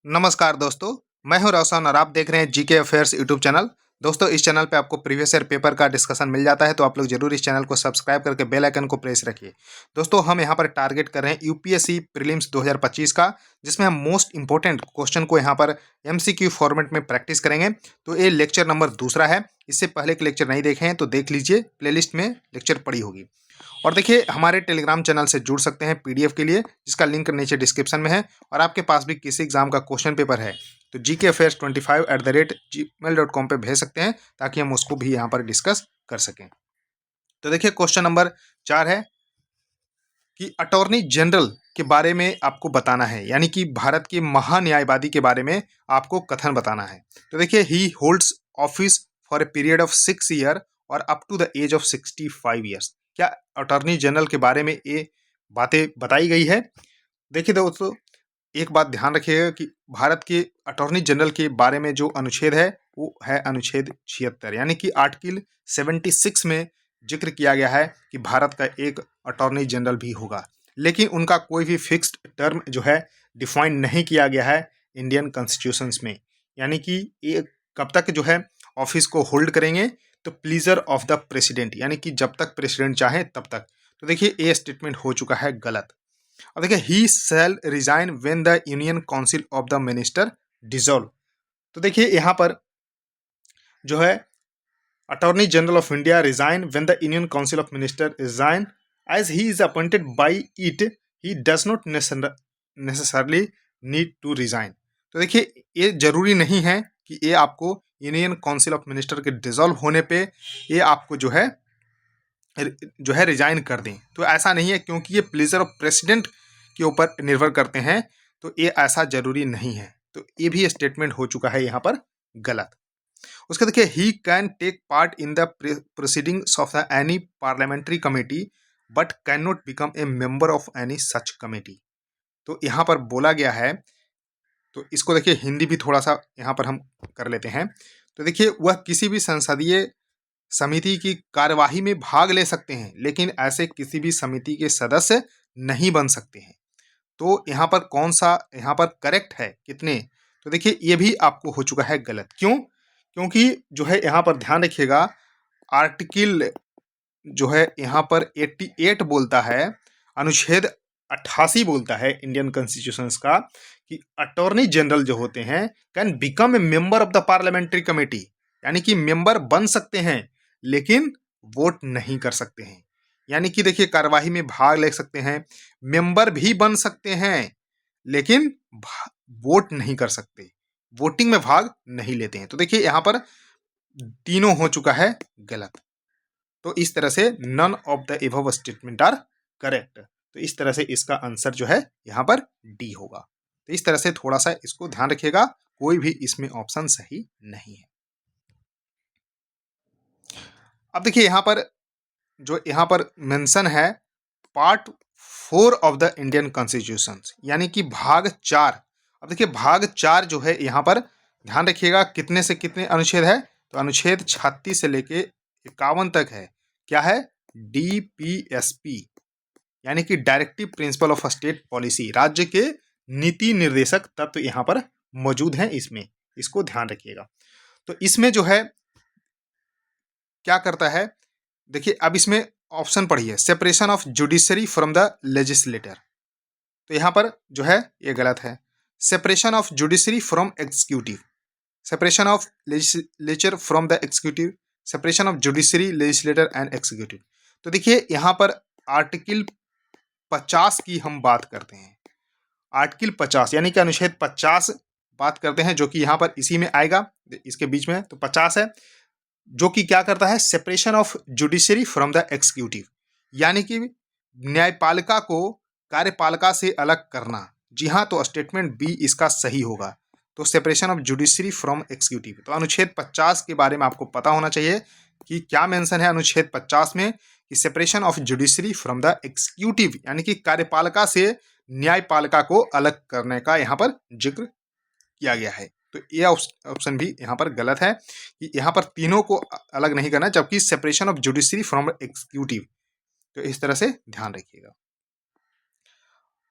नमस्कार दोस्तों, मैं हूं रोशन और आप देख रहे हैं जीके अफेयर्स यूट्यूब चैनल। दोस्तों, इस चैनल पे आपको प्रीवियस ईयर पेपर का डिस्कशन मिल जाता है, तो आप लोग जरूर इस चैनल को सब्सक्राइब करके बेल आइकन को प्रेस रखिए। दोस्तों, हम यहां पर टारगेट कर रहे हैं यूपीएससी प्रीलिम्स 2025 का, जिसमें हम मोस्ट इंपोर्टेंट क्वेश्चन को यहां पर एमसीक्यू फॉर्मेट में प्रैक्टिस करेंगे। तो ये लेक्चर नंबर दूसरा है। इससे पहले के लेक्चर नहीं देखे हैं तो देख लीजिए, प्लेलिस्ट में लेक्चर पड़ी होगी। और देखिए, हमारे टेलीग्राम चैनल से जुड़ सकते हैं पीडीएफ के लिए, जिसका लिंक नीचे डिस्क्रिप्शन में है। और आपके पास भी किसी एग्जाम का क्वेश्चन पेपर है तो gkafairs25@gmail.com पे भेज सकते हैं, ताकि हम उसको भी यहाँ पर डिस्कस कर सकें। तो देखिए, क्वेश्चन नंबर 4 है कि अटॉर्नी जनरल के बारे में आपको बताना है, यानी कि भारत के महान्यायवादी के बारे में आपको कथन बताना है। तो देखिए, he holds office for a period of 6 year or up to the age of 65 years. क्या अटॉर्नी जनरल के बारे में ये बातें बताई गई है? देखिए दोस्तों, एक बात ध्यान रखिएगा कि भारत के अटॉर्नी जनरल के बारे में जो अनुच्छेद है वो है अनुच्छेद 76, यानी कि आर्टिकल 76 में जिक्र किया गया है कि भारत का एक अटॉर्नी जनरल भी होगा, लेकिन उनका कोई भी फिक्स्ड टर्म जो है डिफाइन नहीं किया गया है इंडियन कॉन्स्टिट्यूशंस में। यानी कि ये कब तक जो है ऑफिस को होल्ड करेंगे, तो प्लीजर ऑफ द प्रेसिडेंट, यानी कि जब तक प्रेसिडेंट चाहे तब तक। तो देखिए, ये स्टेटमेंट हो चुका है गलत। अब देखिए, he shall resign when the union council of the minister dissolve. तो देखिए, यहाँ पर जो है attorney general of India resign when the union council of minister resign as he is appointed by it, he does not necessarily need to resign. तो देखिए, ये जरूरी नहीं है कि ये आपको यूनियन काउंसिल ऑफ मिनिस्टर के डिसॉल्व होने पे ये आपको जो है रिजाइन कर दें। तो ऐसा नहीं है, क्योंकि ये प्लेजर ऑफ प्रेसिडेंट के ऊपर निर्भर करते हैं, तो ये ऐसा जरूरी नहीं है। तो ये भी स्टेटमेंट हो चुका है यहाँ पर गलत। उसके देखिए, he can take part in the proceedings of the any parliamentary committee but can not become a member of any such committee. तो यहाँ पर बोला गया है, तो इसको देखिए हिंदी भी थोड़ा सा यहाँ पर हम कर लेते हैं। तो देखिए, वह किसी भी संसदीय समिति की कार्यवाही में भाग ले सकते हैं, लेकिन ऐसे किसी भी समिति के सदस्य नहीं बन सकते हैं। तो यहाँ पर कौन सा यहाँ पर करेक्ट है, कितने? तो देखिए, ये भी आपको हो चुका है गलत। क्यों? क्योंकि जो है यहाँ पर ध्यान रखिएगा, आर्टिकल जो है यहाँ पर 88 बोलता है, अनुच्छेद 88 बोलता है इंडियन कॉन्स्टिट्यूशन का, कि अटॉर्नी जनरल जो होते हैं can become a member of the parliamentary committee, यानी कि मेंबर बन सकते हैं लेकिन वोट नहीं कर सकते हैं। यानी कि देखिए, कार्यवाही में भाग ले सकते हैं, मेंबर भी बन सकते हैं, लेकिन वोट नहीं कर सकते, वोटिंग में भाग नहीं लेते हैं। तो देखिए, यहाँ पर तीनों हो चुका है गलत। तो इस तरह से none of the above statement are correct. तो इस तरह से इसका आंसर जो है यहाँ पर डी होगा। तो इस तरह से थोड़ा सा इसको ध्यान रखिएगा, कोई भी इसमें ऑप्शन सही नहीं है। अब देखिए, यहाँ पर जो यहाँ पर मेंशन है part 4 of the Indian constitution, यानी कि भाग 4। अब देखिए, भाग 4 जो है यहाँ पर ध्यान रखिएगा, कितने से कितने अनुच्छेद है, तो अनुच्छेद 36 से लेके 51 तक है। क्या है? डीपीएसपी, यानी कि directive principle of state policy, राज्य के नीति निर्देशक तत्व यहाँ पर मौजूद हैं इसमें, इसको ध्यान रखिएगा। तो इसमें जो है क्या करता है, देखिए, अब इसमें ऑप्शन पढ़िए, separation of judiciary from the legislator. तो यहाँ पर जो है ये गलत है। Separation of judiciary from executive, separation of legislature from the executive, separation of judiciary legislator and executive. तो देखिए, यहाँ पर आर्टिकल 50 की हम बात करते हैं, आर्टिकल 50 यानी कि अनुच्छेद 50 बात करते हैं, जो कि यहाँ पर इसी में आएगा, इसके बीच में। तो 50 है, जो कि क्या करता है, separation of judiciary from the executive, यानी कि न्यायपालिका को कार्यपालिका से अलग करना। जी हाँ, तो स्टेटमेंट बी इसका सही होगा। तो separation of judiciary from executive. तो अनुच्छेद 50 के बारे में आपको पता होना चाहिए कि क्या मेंशन है अनुच्छेद 50 में, कि separation of judiciary from the executive, यानी कि कार्यपालिका से न्यायपालिका को अलग करने का यहाँ पर जिक्र किया गया है। तो ये ऑप्शन भी यहाँ पर गलत है, कि यहाँ पर तीनों को अलग नहीं करना, जबकि separation of judiciary from executive. तो इस तरह से ध्यान रखिएगा।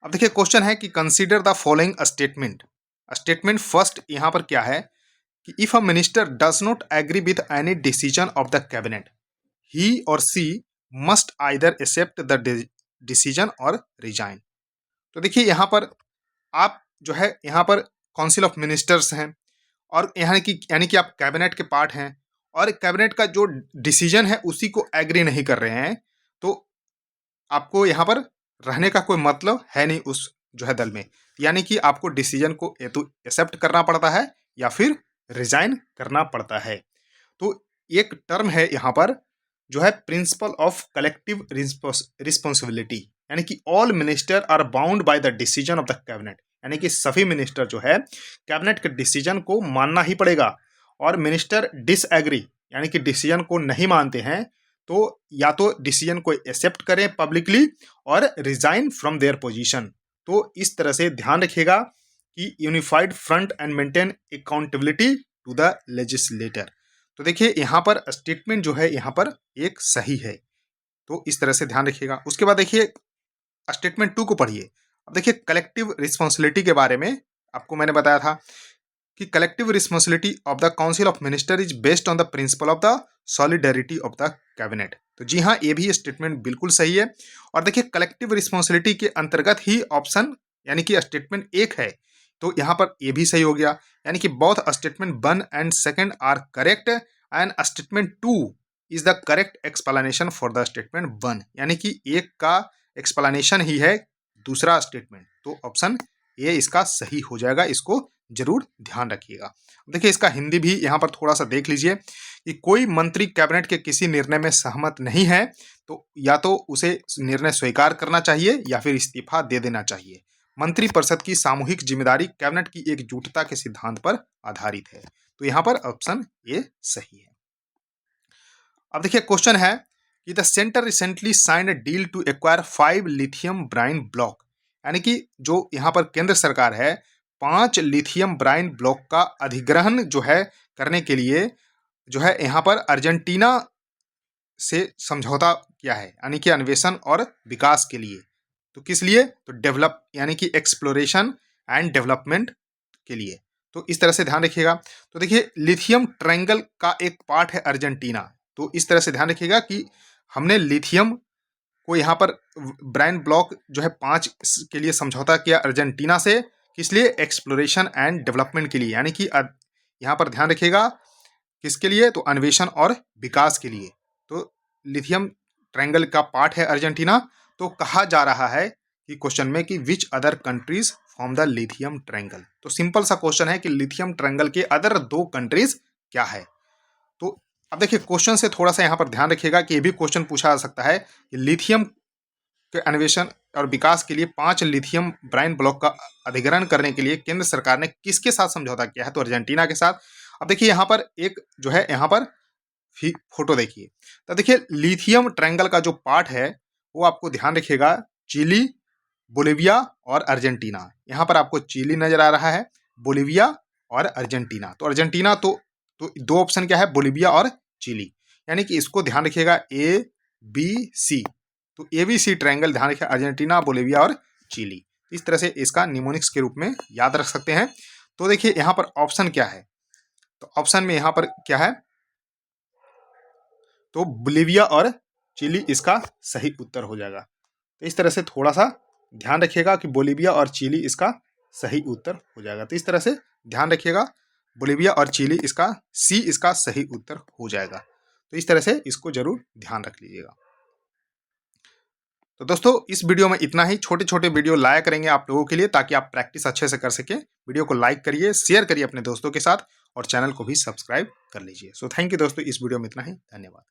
अब देखिए, क्वेश्चन है कि consider the following statement, statement first यहाँ पर क्या है कि if a minister does not agree with any decision of the cabinet he or she must either accept the decision or resign. तो देखिए यहाँ पर आप जो है यहाँ पर काउंसिल ऑफ मिनिस्टर्स हैं और यहाँ की यानी कि आप कैबिनेट के पार्ट हैं और कैबिनेट का जो डिसीजन है उसी को एग्री नहीं कर रहे हैं, तो आपको यहाँ पर रहने का कोई मतलब है नहीं उस जो है दल में। यानी कि आपको डिसीजन को या तो एक्सेप्ट करना पड़ता है या फिर रिजाइन करना पड़ता है। तो एक टर्म है यहाँ पर जो है प्रिंसिपल ऑफ कलेक्टिव रिस्पॉन्सिबिलिटी, यानी कि all minister are bound by the decision of the cabinet, यानी कि सभी मिनिस्टर जो है कैबिनेट के डिसीजन को मानना ही पड़ेगा। और मिनिस्टर डिसएग्री यानी कि डिसीजन को नहीं मानते हैं तो या तो डिसीजन को एक्सेप्ट करें पब्लिकली और रिजाइन फ्रॉम देयर पोजीशन। तो इस तरह से ध्यान रखिएगा कि unified front and maintain accountability to the legislator. तो देखिए यहाँ पर स्टेटमेंट जो है यहाँ पर एक सही है, तो इस तरह से ध्यान रखिएगा। उसके बाद देखिए स्टेटमेंट 2 को पढ़िए। अब देखिए कलेक्टिव रिस्पॉन्सिबिलिटी के बारे में आपको मैंने बताया था कि collective responsibility of the council of minister is based on the principle of the solidarity of the cabinet. तो जी हाँ, ये भी स्टेटमेंट बिल्कुल सही है। और देखिए कलेक्टिव रिस्पॉन्सिबिलिटी के अंतर्गत ही ऑप्शन यानी कि स्टेटमेंट 1 है, तो यहाँ पर ये भी सही हो गया। यानी कि both statement 1 and 2 are correct and statement 2 is the correct explanation for the statement 1, यानी कि एक का एक्सप्लेनेशन ही है दूसरा स्टेटमेंट। तो ऑप्शन ए इसका सही हो जाएगा, इसको जरूर ध्यान रखिएगा। देखिए इसका हिंदी भी यहाँ पर थोड़ा सा देख लीजिए कि कोई मंत्री कैबिनेट के किसी निर्णय में सहमत नहीं है तो या तो उसे निर्णय स्वीकार करना चाहिए या फिर इस्तीफा दे देना चाहिए। मंत्रिपरिषद की सामूहिक जिम्मेदारी कैबिनेट की एकजुटता के सिद्धांत पर आधारित है। तो यहाँ पर ऑप्शन ए सही है। अब देखिए क्वेश्चन है कि the centre recently signed a deal to acquire 5 lithium brine block, यानी कि जो यहाँ पर केंद्र सरकार है 5 लिथियम ब्राइन ब्लॉक का अधिग्रहण जो है करने के लिए जो है यहाँ पर अर्जेंटीना से समझौता किया है, यानी कि अन्वेषण और विकास के लिए। तो किस लिए? तो डेवलप यानी कि एक्सप्लोरेशन एंड डेवलपमेंट के लिए। तो इस तरह से ध्यान रखिएगा। तो देखिए लिथियम ट्रायंगल का एक पार्ट है अर्जेंटीना, तो इस तरह से ध्यान रखिएगा कि हमने लिथियम को यहाँ पर ब्राइन ब्लॉक जो है 5 के लिए समझौता किया अर्जेंटीना से, किस लिए? एक्सप्लोरेशन एंड डेवलपमेंट के लिए, यानी कि यहाँ पर ध्यान रखिएगा किसके लिए? तो अन्वेषण और विकास के लिए। तो लिथियम ट्रायंगल का पार्ट है अर्जेंटीना। तो कहा जा रहा है कि क्वेश्चन में कि which other countries form the lithium triangle. तो सिंपल सा क्वेश्चन है कि लिथियम ट्रायंगल के अदर 2 कंट्रीज क्या है। तो अब देखिए क्वेश्चन से थोड़ा सा यहाँ पर ध्यान रखिएगा कि ये भी क्वेश्चन पूछा जा सकता है कि लिथियम के अन्वेषण और विकास के लिए 5 लिथियम ब्राइन ब्लॉक का अधिग्रहण करने के लिए केंद्र सरकार ने किसके साथ समझौता किया है? तो अर्जेंटीना के साथ। अब देखिए यहाँ पर एक जो है यहाँ पर फोटो देखिए। तो देखिए लिथियम ट्रायंगल का जो पार्ट है वो आपको ध्यान रखिएगा चिली, बोलिविया और अर्जेंटीना। यहाँ पर आपको चिली नजर आ रहा है, बोलिविया और अर्जेंटीना। तो अर्जेंटीना तो 2 ऑप्शन क्या है? बोलिविया और चिली, यानी कि इसको ध्यान रखिएगा ए बी सी। तो एबीसी ट्रायंगल ध्यान रखिए अर्जेंटीना, बोलिविया और चिली। इस तरह से इसका निमोनिक्स के रूप में याद रख सकते हैं। तो देखिए यहाँ पर ऑप्शन क्या है? तो ऑप्शन में यहाँ पर क्या है? तो बोलिविया और चिली इसका सही उत्तर हो जाएगा। तो इस तरह से थोड़ा सा ध्यान रखिएगा कि बोलिविया और चिली इसका सही उत्तर हो जाएगा। तो इस तरह से ध्यान रखिएगा बोलिविया और चिली इसका सी इसका सही उत्तर हो जाएगा। तो इस तरह से इसको जरूर ध्यान रख लीजिएगा। तो दोस्तों इस वीडियो में इतना ही। छोटे छोटे वीडियो लाया करेंगे आप लोगों के लिए ताकि आप प्रैक्टिस अच्छे से कर सकें। वीडियो को लाइक करिए, शेयर करिए अपने दोस्तों के साथ और चैनल को भी सब्सक्राइब कर लीजिए। सो थैंक यू दोस्तों, इस वीडियो में इतना ही। धन्यवाद।